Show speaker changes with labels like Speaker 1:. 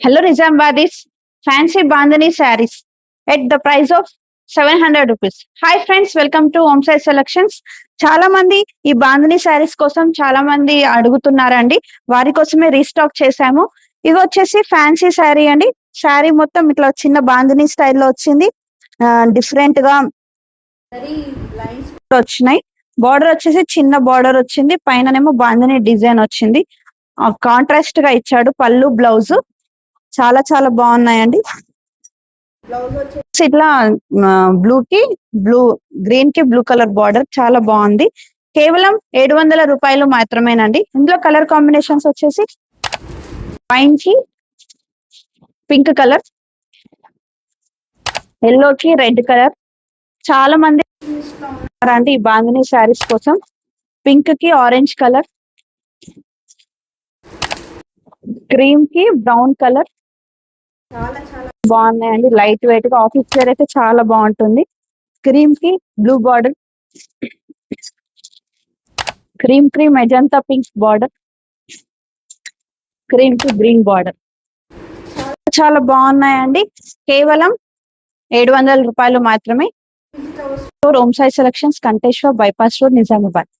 Speaker 1: Hello Nizamabadis, fancy Bandhani sarees at the price of 700 rupees. Hi friends, welcome to Home Size Selections. చాలా మంది ఈ బాంధని శారీస్ కోసం చాలా మంది అడుగుతున్నారండి. వారి కోసమే రీస్టాక్ చేశాము. ఇది వచ్చేసి ఫ్యాన్సీ శారీ అండి. శారీ మొత్తం ఇట్లా చిన్న బాంధని స్టైల్లో వచ్చింది. డిఫరెంట్ గా వచ్చినాయి. బార్డర్ వచ్చేసి చిన్న బార్డర్ వచ్చింది. పైననేమో బాంధని డిజైన్ వచ్చింది. కాంట్రాస్ట్ గా ఇచ్చాడు పళ్ళు బ్లౌజ్. చాలా చాలా బాగున్నాయండి. ఇట్లా బ్లూ కి బ్లూ, గ్రీన్ కి బ్లూ కలర్ బార్డర్ చాలా బాగుంది. కేవలం 700 రూపాయలు మాత్రమేనండి. ఇందులో కలర్ కాంబినేషన్స్ వచ్చేసి వైన్ కి పింక్ కలర్, ఎల్లో కి రెడ్ కలర్. చాలా మంది అండి ఈ బాంధని శారీస్ కోసం. పింక్ కి ఆరెంజ్ కలర్, క్రీమ్ కి బ్రౌన్ కలర్ బాగున్నాయండి. లైట్ వెయిట్ గా ఆఫీస్ వేర్ అయితే చాలా బాగుంటుంది. క్రీమ్ కి బ్లూ బార్డర్, క్రీమ్ కి మెజంతా పింక్ బార్డర్, క్రీమ్ కి గ్రీన్ బార్డర్. చాలా బాగున్నాయండి. కేవలం 700 రూపాయలు మాత్రమే. Home size selections, Kanteshwar bypass road, Nizamabad.